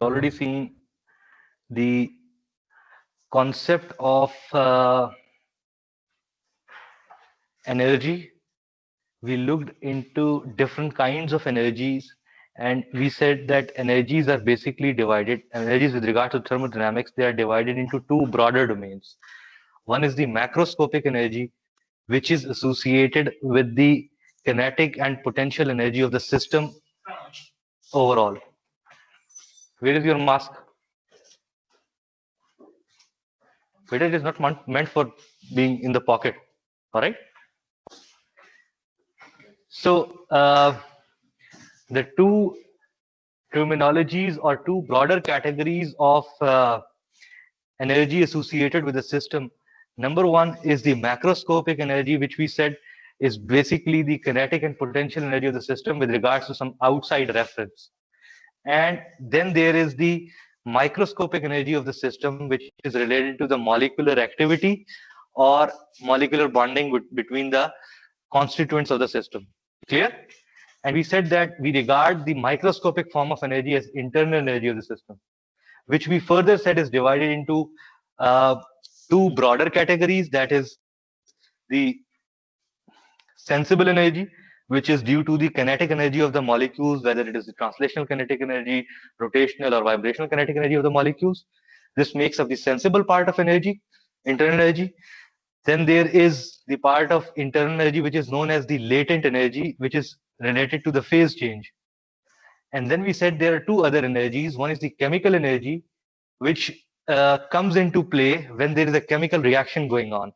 already seen the concept of energy. We looked into different kinds of energies, and we said that energies are basically divided. Energies with regard to thermodynamics, they are divided into two broader domains. One is the macroscopic energy, which is associated with the kinetic and potential energy of the system overall. Where is your mask? But it is not meant for being in the pocket. All right. So the two terminologies or two broader categories of energy associated with the system. Number one is the macroscopic energy, which we said is basically the kinetic and potential energy of the system with regards to some outside reference. And then there is the microscopic energy of the system, which is related to the molecular activity or molecular bonding between the constituents of the system. Clear? And we said that we regard the microscopic form of energy as internal energy of the system, which we further said is divided into two broader categories. That is the sensible energy, which is due to the kinetic energy of the molecules, whether it is the translational kinetic energy, rotational or vibrational kinetic energy of the molecules. This makes up the sensible part of energy, internal energy. Then there is the part of internal energy which is known as the latent energy, which is related to the phase change. And then we said there are two other energies. One is the chemical energy, which comes into play when there is a chemical reaction going on.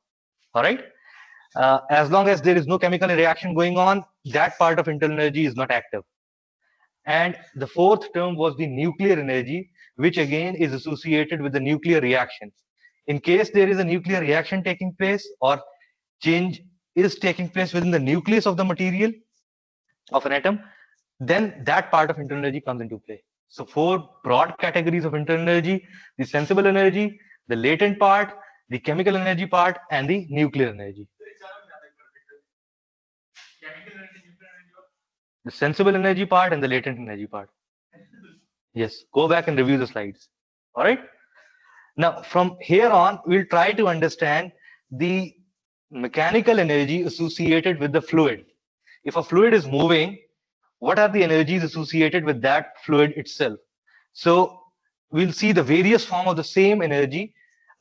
All right. As long as there is no chemical reaction going on, that part of internal energy is not active. And the fourth term was the nuclear energy, which again is associated with the nuclear reaction. In case there is a nuclear reaction taking place or change is taking place within the nucleus of the material of an atom, then that part of internal energy comes into play. So four broad categories of internal energy: the sensible energy, the latent part, the chemical energy part, and the nuclear energy. The sensible energy part and the latent energy part. Yes, go back and review the slides. All right. Now, from here on, we'll try to understand the mechanical energy associated with the fluid. If a fluid is moving, what are the energies associated with that fluid itself? So we'll see the various form of the same energy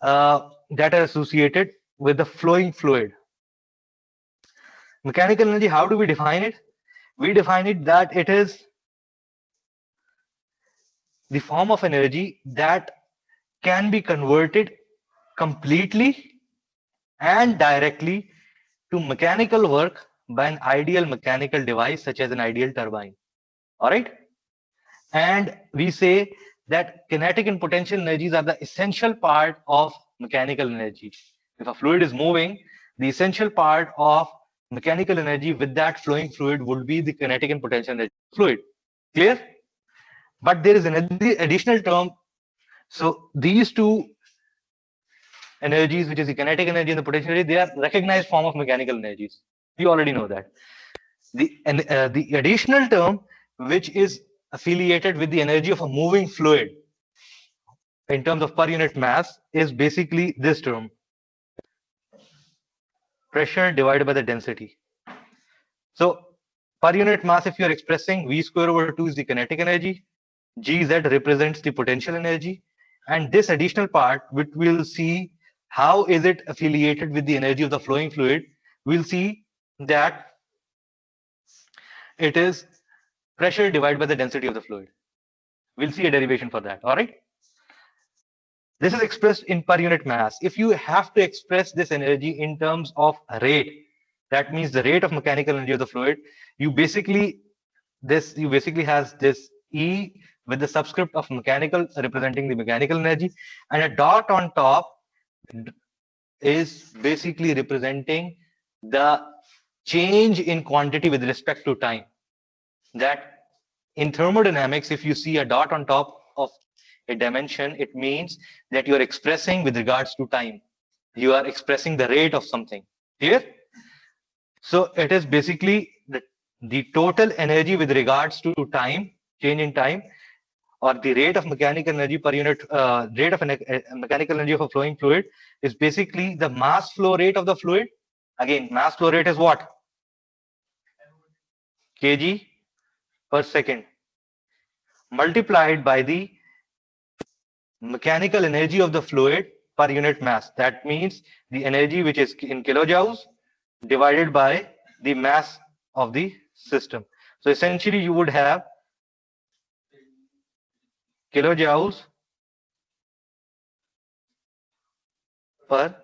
that are associated with the flowing fluid. Mechanical energy, how do we define it? We define it that it is the form of energy that can be converted completely and directly to mechanical work by an ideal mechanical device such as an ideal turbine. All right. And we say that kinetic and potential energies are the essential part of mechanical energy. If a fluid is moving, the essential part of mechanical energy with that flowing fluid would be the kinetic and potential energy of the fluid. Clear? But there is an additional term. So these two energies, which is the kinetic energy and the potential energy, they are recognized form of mechanical energies. You already know that. The additional term, which is affiliated with the energy of a moving fluid in terms of per unit mass, is basically this term: pressure divided by the density. So per unit mass, if you are expressing V square over 2 is the kinetic energy, Gz represents the potential energy, and this additional part, which we'll see how is it affiliated with the energy of the flowing fluid, we'll see that it is pressure divided by the density of the fluid. We'll see a derivation for that. All right. This is expressed in per unit mass. If you have to express this energy in terms of rate, that means the rate of mechanical energy of the fluid, you basically has this E with the subscript of mechanical representing the mechanical energy, and a dot on top is basically representing the change in quantity with respect to time. That in thermodynamics, if you see a dot on top of a dimension, it means that you are expressing with regards to time. You are expressing the rate of something. Clear? So it is basically the total energy with regards to time, change in time, or the rate of mechanical energy per unit, rate of mechanical energy of a flowing fluid is basically the mass flow rate of the fluid. Again, mass flow rate is what? Kg per second multiplied by the mechanical energy of the fluid per unit mass. That means the energy which is in kilojoules divided by the mass of the system. So essentially you would have kilojoules per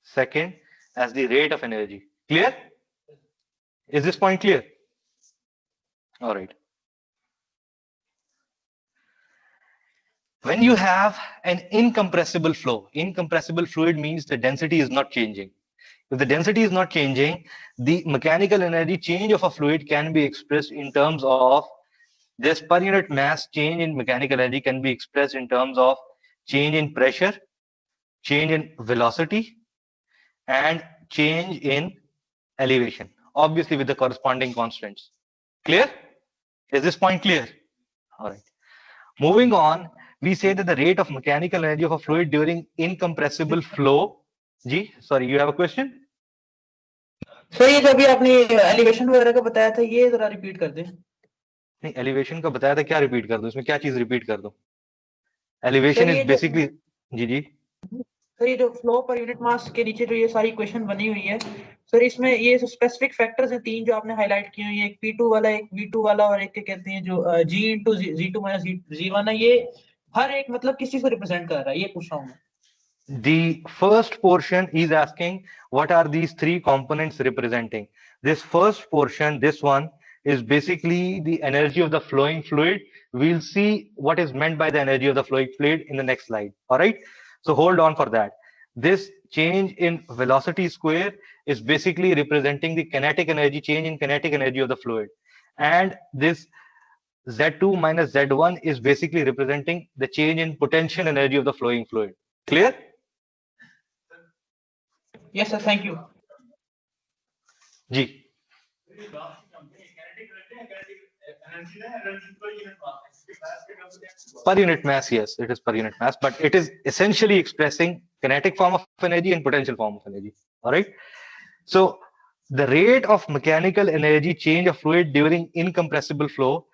second as the rate of energy. Clear? Is this point clear? All right. When you have an incompressible flow, incompressible fluid means the density is not changing. If the density is not changing, the mechanical energy change of a fluid can be expressed in terms of this per unit mass change in mechanical energy can be expressed in terms of change in pressure, change in velocity, and change in elevation, obviously with the corresponding constants. Clear? Is this point clear? All right. Moving on, we say that the rate of mechanical energy of a fluid during incompressible flow. Ji, sorry, you have a question? Sir ये जो अभी आपने elevation वगैरह का बताया था ये जरा रिपीट कर दें। नहीं, एलिवेशन का बताया था, क्या रिपीट कर दूं इसमें, क्या चीज रिपीट कर दूं? एलिवेशन इज बेसिकली, जी जी सर ये जो फ्लो पर यूनिट मास के नीचे जो ये सारी इक्वेशन बनी हुई है सर, इसमें ये स्पेसिफिक फैक्टर्स हैं तीन जो आपने हाईलाइट किए हैं, एक P2 वाला, एक V2 वाला और एक क्या कहते हैं जो G into Z2 minus Z1 है, ये हर एक मतलब किस चीज को रिप्रेजेंट कर रहा है ये पूछ रहा हूँ मैं। The first portion is asking what are these three components representing. This first portion, this one, is basically the energy of the flowing fluid. We'll see what is meant by the energy of the flowing fluid in the next slide. All right. So hold on for that. This change in velocity square is basically representing the kinetic energy, change in kinetic energy of the fluid. And this Z2 minus Z1 is basically representing the change in potential energy of the flowing fluid. Clear? Yes sir, thank you. Ji per unit mass, yes, it is per unit mass, but it is essentially expressing kinetic form of energy and potential form of energy. All right. So the rate of mechanical energy change of fluid during incompressible flow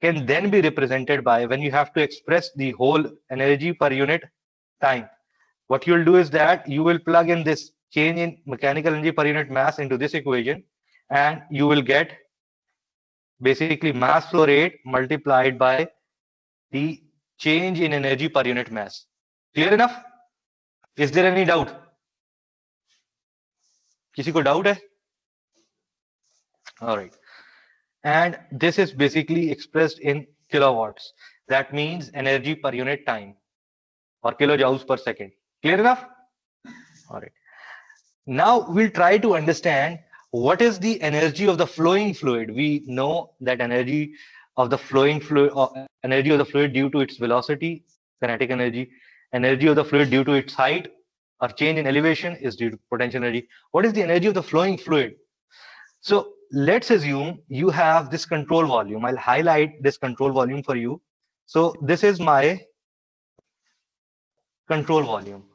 can then be represented by, when you have to express the whole energy per unit time, what you'll do is that you will plug in this change in mechanical energy per unit mass into this equation, and you will get basically mass flow rate multiplied by the change in energy per unit mass. Clear enough? Is there any doubt? किसी को doubt है? All right. And this is basically expressed in kilowatts. That means energy per unit time, or kilojoules per second. Clear enough? All right. Now we'll try to understand what is the energy of the flowing fluid. We know that energy of the flowing fluid, or energy of the fluid due to its velocity, kinetic energy, energy of the fluid due to its height or change in elevation is due to potential energy. What is the energy of the flowing fluid? So let's assume you have this control volume. I'll highlight this control volume for you. So this is my control volume.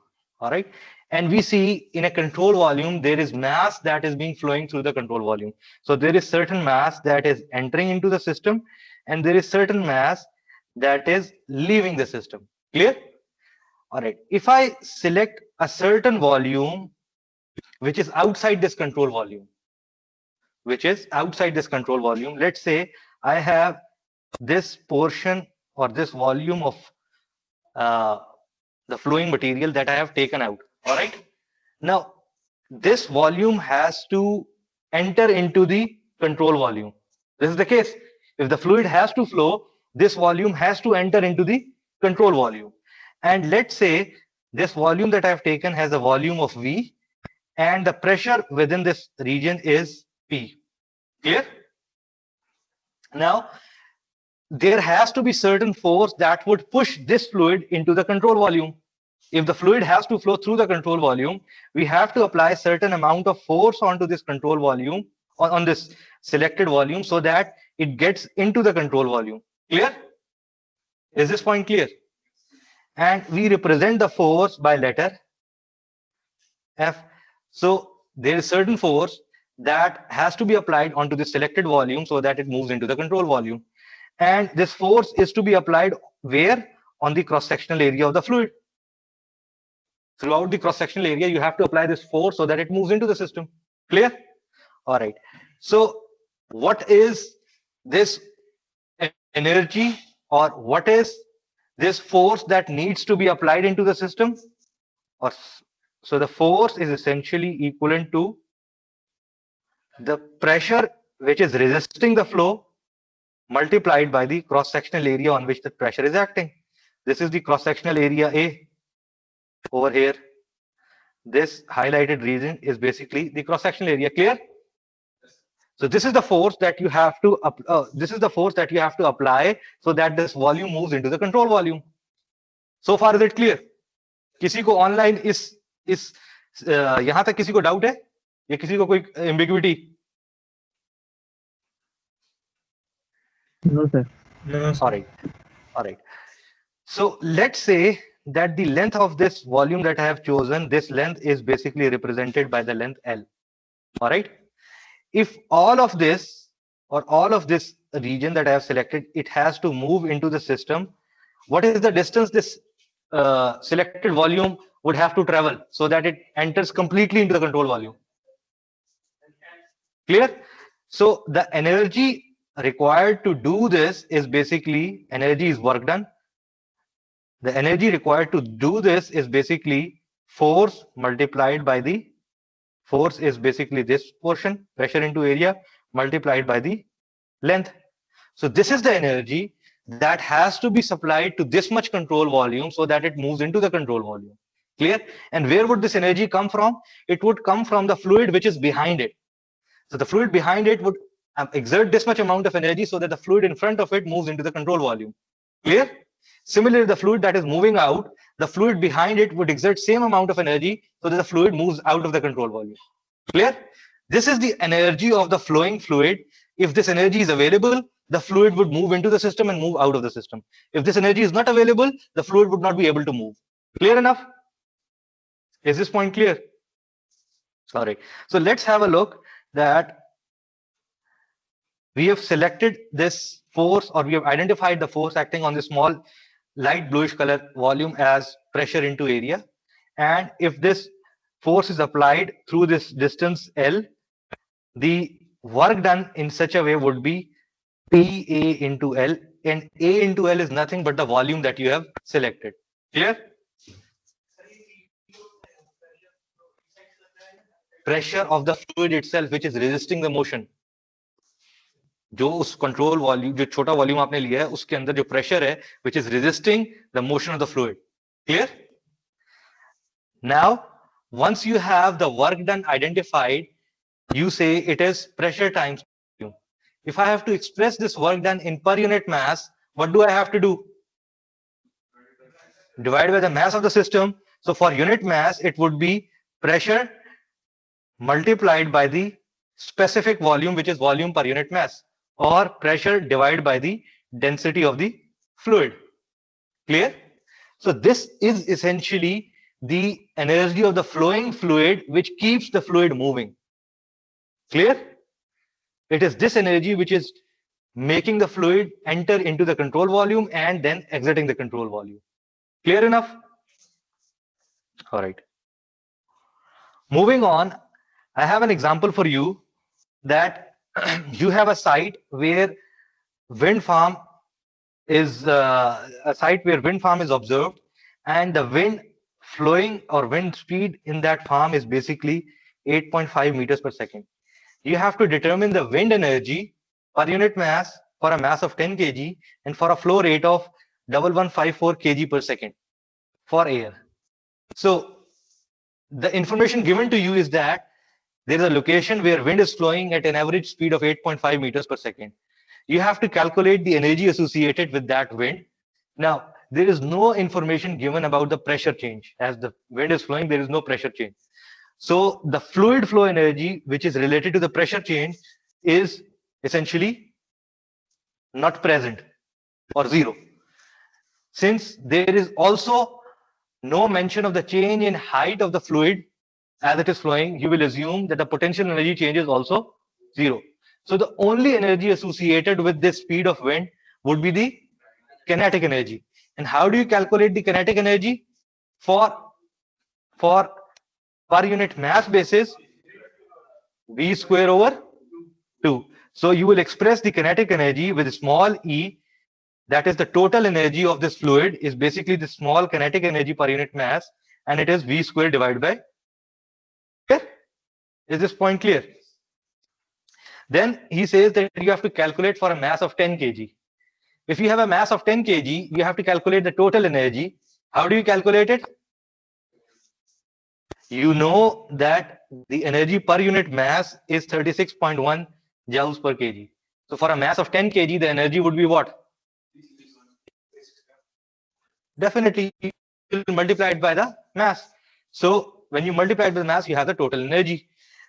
All right. And we see in a control volume, there is mass that is being flowing through the control volume. So there is certain mass that is entering into the system, and there is certain mass that is leaving the system. Clear? All right. If I select a certain volume, which is outside this control volume, let's say I have this portion or this volume of the flowing material that I have taken out. All right. Now, this volume has to enter into the control volume. This is the case. If the fluid has to flow, this volume has to enter into the control volume. And let's say this volume that I have taken has a volume of V, and the pressure within this region is P. Clear? Now, there has to be certain force that would push this fluid into the control volume. If the fluid has to flow through the control volume, we have to apply certain amount of force onto this control volume, on this selected volume, so that it gets into the control volume. Clear? Is this point clear? And we represent the force by letter F. So there is certain force that has to be applied onto the selected volume so that it moves into the control volume. And this force is to be applied where? On the cross-sectional area of the fluid. Throughout the cross-sectional area, you have to apply this force so that it moves into the system. Clear? All right. So what is this energy, or what is this force that needs to be applied into the system? Or so the force is essentially equivalent to the pressure which is resisting the flow multiplied by the cross-sectional area on which the pressure is acting. This is the cross-sectional area A over here. This highlighted region is basically the cross-sectional area. Clear? So this is the force that you have to apply so that this volume moves into the control volume. So far, is it clear? किसी को online इस यहां तक किसी को doubt है या किसी को कोई ambiguity? No, sir. No, All right. All right. So let's say that the length of this volume that I have chosen, this length is basically represented by the length L. All right. If all of this or all of this region that I have selected, it has to move into the system, what is the distance this selected volume would have to travel so that it enters completely into the control volume? Clear? So the energy required to do this is basically, energy is work done. The energy required to do this is basically force multiplied by the force is basically this portion, pressure into area, multiplied by the length. So this is the energy that has to be supplied to this much control volume so that it moves into the control volume. Clear? And where would this energy come from? It would come from the fluid which is behind it. So the fluid behind it would exert this much amount of energy so that the fluid in front of it moves into the control volume. Clear? Similarly, the fluid that is moving out, the fluid behind it would exert same amount of energy so that the fluid moves out of the control volume. Clear? This is the energy of the flowing fluid. If this energy is available, the fluid would move into the system and move out of the system. If this energy is not available, the fluid would not be able to move. Clear enough? Is this point clear? All right. So let's have a look that we have selected this force, or we have identified the force acting on the small light bluish color volume as pressure into area. And if this force is applied through this distance L, the work done in such a way would be PA into L, and A into L is nothing but the volume that you have selected. Clear? Pressure of the fluid itself, which is resisting the motion. जो उस control volume, जो छोटा volume आपने लिया है, उसके अंदर जो प्रेशर है, which is resisting the motion of the fluid. Clear? Now, once you have the work done identified, you say it is pressure times volume. If I have to express this work done in per unit mass, what do I have to do? Divide by the mass of the system. So for unit mass, it would be pressure multiplied by the specific volume, which is volume per unit mass, or pressure divided by the density of the fluid. Clear? So this is essentially the energy of the flowing fluid which keeps the fluid moving. Clear? It is this energy which is making the fluid enter into the control volume and then exiting the control volume. Clear enough? All right. Moving on, I have an example for you that you have a site where wind farm is observed, and the wind flowing or wind speed in that farm is basically 8.5 meters per second. You have to determine the wind energy per unit mass for a mass of 10 kg and for a flow rate of 1154 kg per second for air. So the information given to you is that there is a location where wind is flowing at an average speed of 8.5 meters per second. You have to calculate the energy associated with that wind. Now, there is no information given about the pressure change. As the wind is flowing, there is no pressure change. So the fluid flow energy, which is related to the pressure change, is essentially not present or zero. since there is also no mention of the change in height of the fluid as it is flowing, you will assume that the potential energy change is also zero. So the only energy associated with this speed of wind would be the kinetic energy. And how do you calculate the kinetic energy? For per unit mass basis, v square over 2. So you will express the kinetic energy with small e, that is the total energy of this fluid is basically the small kinetic energy per unit mass, and it is v square divided by. Clear? Is this point clear? Then he says that you have to calculate for a mass of 10 kg. If you have a mass of 10 kg, you have to calculate the total energy. How do you calculate it? You know that the energy per unit mass is 36.1 joules per kg. So for a mass of 10 kg, the energy would be what? Definitely, you will multiply it by the mass. So when you multiply it by the mass, you have the total energy.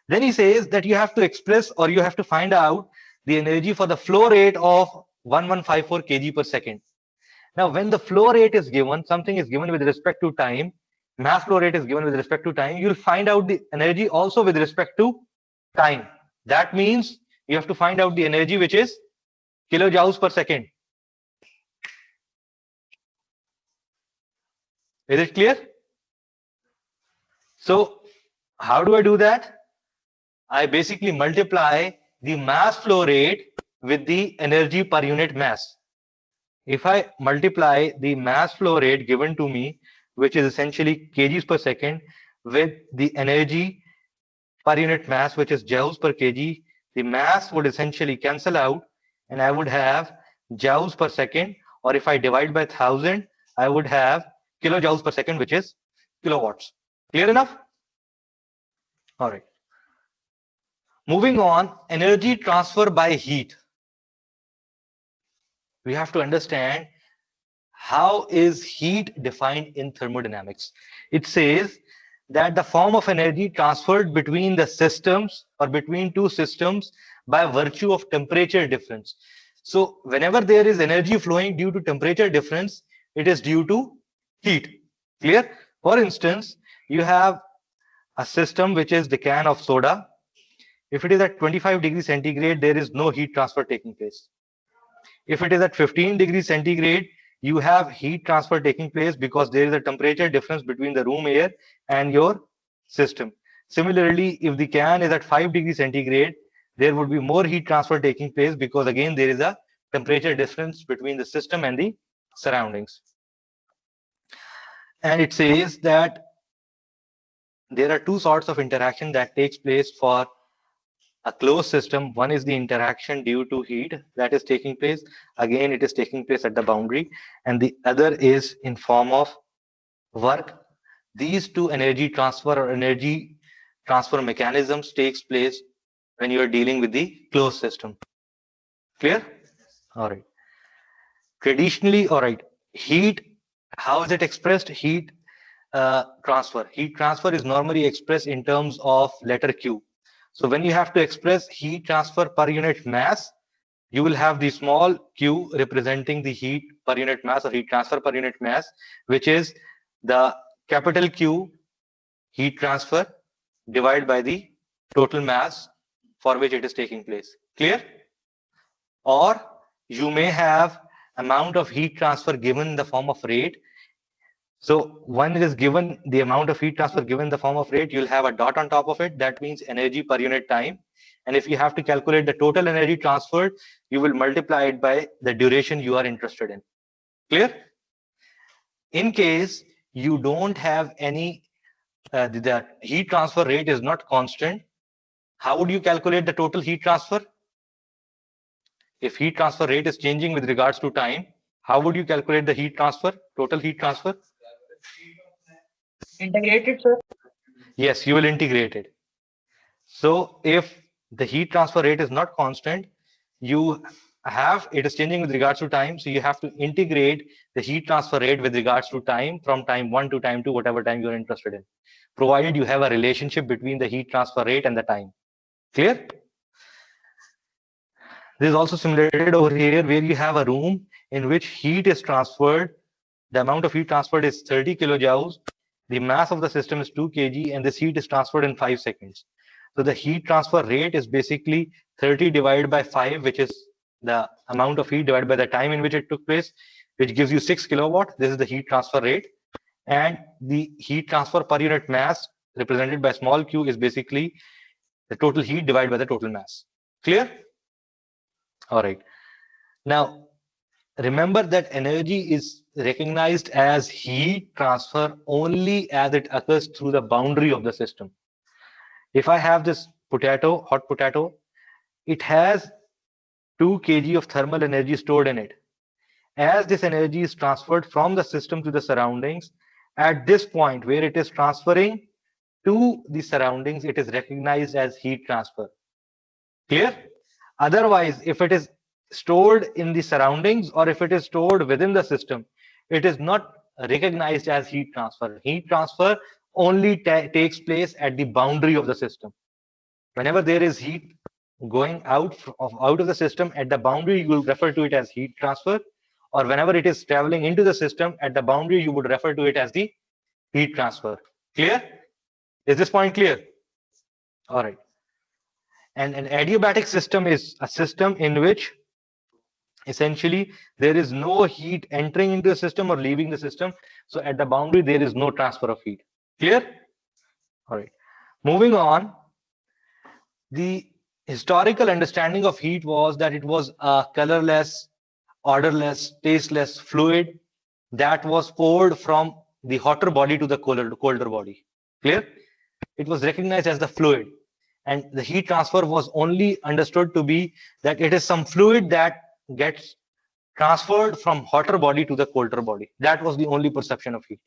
Then he says that you have to express, or you have to find out the energy for the flow rate of 1154 kg per second. Now, when the flow rate is given, something is given with respect to time, mass flow rate is given with respect to time, you'll find out the energy also with respect to time. That means you have to find out the energy which is kilojoules per second. Is it clear? So how do I do that? I basically multiply the mass flow rate with the energy per unit mass. If I multiply the mass flow rate given to me, which is essentially kgs per second, with the energy per unit mass, which is joules per kg, the mass would essentially cancel out, and I would have joules per second, or if I divide by 1000, I would have kilojoules per second, which is kilowatts. Clear enough? All right. Moving on, energy transfer by heat. We have to understand how is heat defined in thermodynamics. It says that the form of energy transferred between the systems or between two systems by virtue of temperature difference. So whenever there is energy flowing due to temperature difference, it is due to heat. Clear? For instance, you have a system which is the can of soda. If it is at 25 degrees centigrade, there is no heat transfer taking place. If it is at 15 degrees centigrade, you have heat transfer taking place because there is a temperature difference between the room air and your system. Similarly, if the can is at 5 degrees centigrade, there would be more heat transfer taking place because again there is a temperature difference between the system and the surroundings. And it says that there are two sorts of interaction that takes place for a closed system. One is the interaction due to heat that is taking place. Again, it is taking place at the boundary, and the other is in form of work. These two energy transfer or energy transfer mechanisms takes place when you are dealing with the closed system. Clear? All right. Traditionally, all right, heat, how is it expressed? Heat transfer. Heat transfer is normally expressed in terms of letter Q. So when you have to express heat transfer per unit mass, you will have the small q representing the heat per unit mass or heat transfer per unit mass, which is the capital Q heat transfer divided by the total mass for which it is taking place. Clear? Or you may have amount of heat transfer given in the form of rate. So when it is given the amount of heat transfer given in the form of rate, you'll have a dot on top of it. That means energy per unit time. And if you have to calculate the total energy transferred, you will multiply it by the duration you are interested in. Clear? In case you don't have any, the heat transfer rate is not constant, how would you calculate the total heat transfer? If heat transfer rate is changing with regards to time, how would you calculate the heat transfer, total heat transfer? Integrated, sir. Yes, you will integrate it. So if the heat transfer rate is not constant, you have, it is changing with regards to time. So you have to integrate the heat transfer rate with regards to time from time 1 to time 2, whatever time you're interested in, provided you have a relationship between the heat transfer rate and the time. Clear? This is also simulated over here where you have a room in which heat is transferred the amount of heat transferred is 30 kilojoules, the mass of the system is 2 kg, and this heat is transferred in 5 seconds. So the heat transfer rate is basically 30 divided by 5, which is the amount of heat divided by the time in which it took place, which gives you 6 kilowatt. This is the heat transfer rate. And the heat transfer per unit mass represented by small q is basically the total heat divided by the total mass. Clear? All right. Now, remember that energy is recognized as heat transfer only as it occurs through the boundary of the system. If I have this potato, hot potato, it has 2 kg of thermal energy stored in it. As this energy is transferred from the system to the surroundings, at this point where it is transferring to the surroundings, it is recognized as heat transfer. Clear? Otherwise, if it is stored in the surroundings or if it is stored within the system, it is not recognized as heat transfer. Heat transfer only takes place at the boundary of the system. Whenever there is heat going out of the system at the boundary, you will refer to it as heat transfer. Or whenever it is traveling into the system at the boundary, you would refer to it as the heat transfer. Clear? Is this point clear? All right. And an adiabatic system is a system in which essentially there is no heat entering into the system or leaving the system. So at the boundary, there is no transfer of heat. Clear? All right. Moving on, the historical understanding of heat was that it was a colorless, odorless, tasteless fluid that was poured from the hotter body to the colder body. Clear? It was recognized as the fluid. And the heat transfer was only understood to be that it is some fluid that gets transferred from hotter body to the colder body. That was the only perception of heat.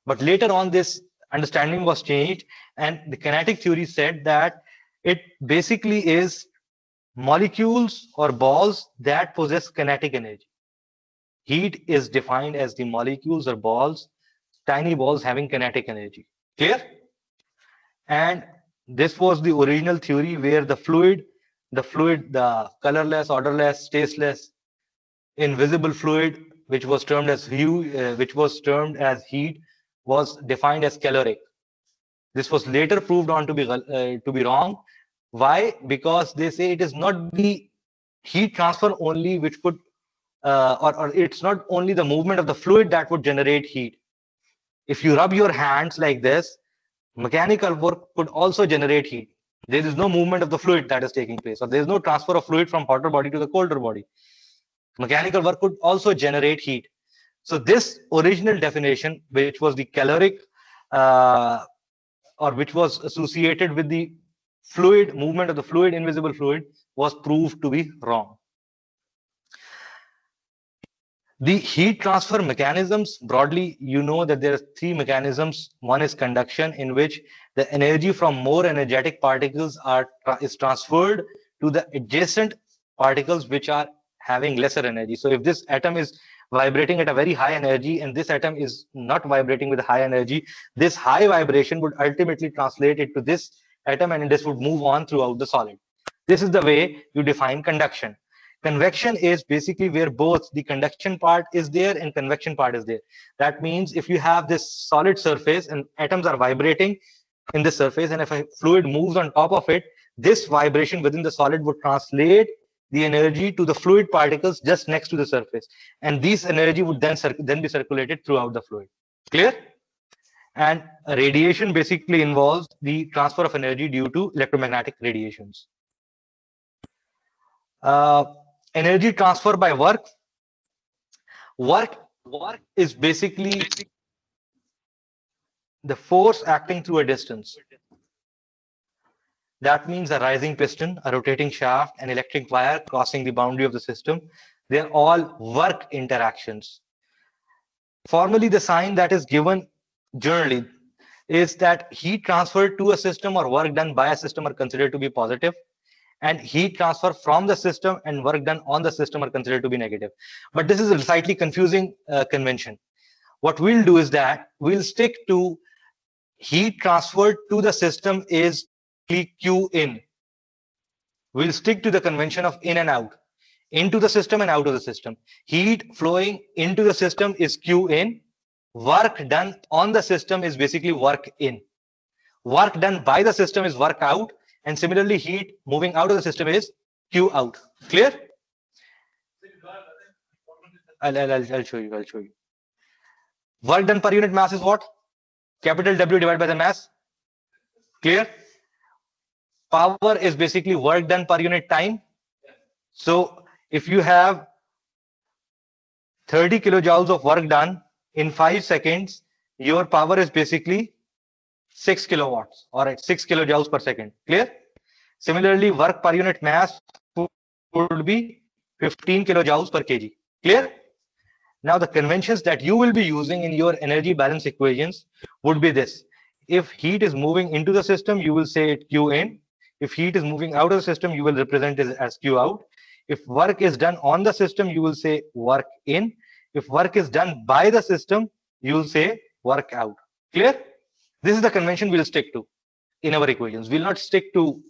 But later on, this understanding was changed, and the kinetic theory said that it basically is molecules or balls that possess kinetic energy. Heat is defined as the molecules or balls, tiny balls having kinetic energy. Clear? And this was the original theory where the fluid, the colorless, odorless, tasteless, invisible fluid, which was termed as heat, was defined as caloric. This was later proved on to be wrong. Why? Because they say it is not the heat transfer only which could, or it's not only the movement of the fluid that would generate heat. If you rub your hands like this, mechanical work could also generate heat. There is no movement of the fluid that is taking place, or there is no transfer of fluid from hotter body to the colder body. Mechanical work could also generate heat. So this original definition, which was the caloric, or which was associated with the fluid movement of the fluid, invisible fluid, was proved to be wrong. The heat transfer mechanisms, broadly, you know that there are three mechanisms. One is conduction, in which the energy from more energetic particles is transferred to the adjacent particles which are having lesser energy. So if this atom is vibrating at a very high energy and this atom is not vibrating with high energy, this high vibration would ultimately translate it to this atom and this would move on throughout the solid. This is the way you define conduction. Convection is basically where both the conduction part is there and convection part is there. That means if you have this solid surface and atoms are vibrating in the surface, and if a fluid moves on top of it, this vibration within the solid would translate the energy to the fluid particles just next to the surface. And this energy would then be circulated throughout the fluid. Clear? And radiation basically involves the transfer of energy due to electromagnetic radiations. Energy transfer by work. Work is basically the force acting through a distance. That means a rising piston, a rotating shaft, an electric wire crossing the boundary of the system. They're all work interactions. Formally, the sign that is given generally is that heat transferred to a system or work done by a system are considered to be positive, and heat transfer from the system and work done on the system are considered to be negative. But this is a slightly confusing convention. What we'll do is that we'll stick to heat transferred to the system is Q in. We'll stick to the convention of in and out. into the system and out of the system. Heat flowing into the system is Q in. Work done on the system is basically work in. Work done by the system is work out. And similarly, heat moving out of the system is Q out. Clear? I'll show you. I'll show you. Work done per unit mass is what? Capital W divided by the mass. Clear? Power is basically work done per unit time. So if you have 30 kilojoules of work done in 5 seconds, your power is basically 6 kilowatts, all right, 6 kilojoules per second. Clear? Similarly, work per unit mass would be 15 kilojoules per kg. Clear? Now, the conventions that you will be using in your energy balance equations would be this. If heat is moving into the system, you will say it Q in. If heat is moving out of the system, you will represent it as Q out. If work is done on the system, you will say work in. If work is done by the system, you will say work out. Clear? This is the convention we'll stick to in our equations. We'll not stick to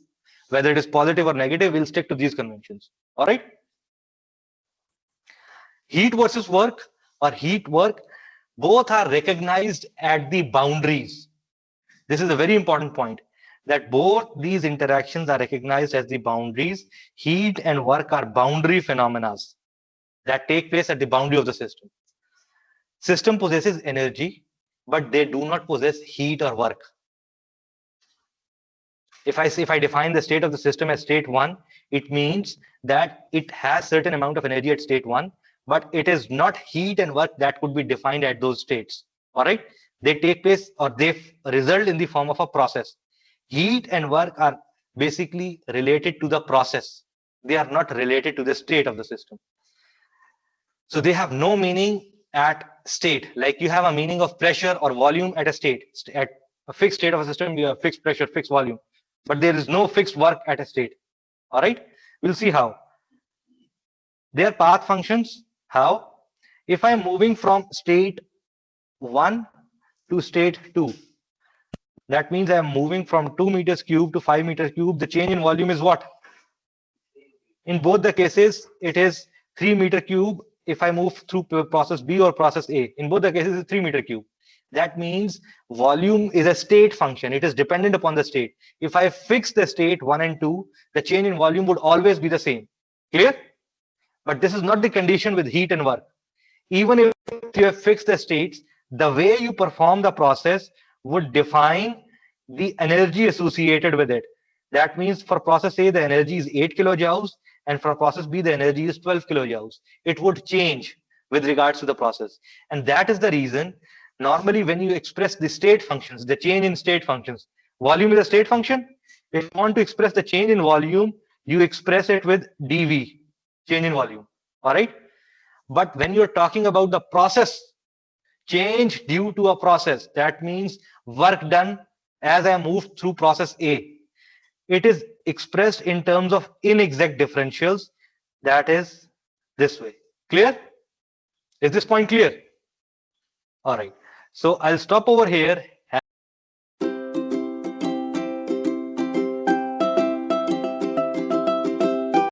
whether it is positive or negative. We'll stick to these conventions. All right? Heat versus work or heat work, both are recognized at the boundaries. This is a very important point, that both these interactions are recognized as the boundaries. Heat and work are boundary phenomena that take place at the boundary of the system. System possesses energy, but they do not possess heat or work. If I define the state of the system as state 1, it means that it has certain amount of energy at state 1, but it is not heat and work that could be defined at those states. All right? They take place or they result in the form of a process. Heat and work are basically related to the process. They are not related to the state of the system. So they have no meaning at state. Like you have a meaning of pressure or volume at a state. At a fixed state of a system, you have fixed pressure, fixed volume. But there is no fixed work at a state. All right? We'll see how. They are path functions. How? If I'm moving from state 1 to state 2, that means I'm moving from 2 meters cube to 5 meters cube. The change in volume is what? In both the cases, it is 3 meter cube if I move through process B or process A. In both the cases, it's 3 meter cube. That means volume is a state function. It is dependent upon the state. If I fix the state 1 and 2, the change in volume would always be the same. Clear? But this is not the condition with heat and work. Even if you have fixed the states, the way you perform the process would define the energy associated with it. That means for process A, the energy is 8 kilojoules, and for process B, the energy is 12 kilojoules. It would change with regards to the process. And that is the reason, normally when you express the state functions, the change in state functions, volume is a state function. If you want to express the change in volume, you express it with dV, change in volume. All right? But when you're talking about the process, change due to a process, that means work done as I move through process A. It is expressed in terms of inexact differentials. That is this way. Clear? Is this point clear? All right. So I'll stop over here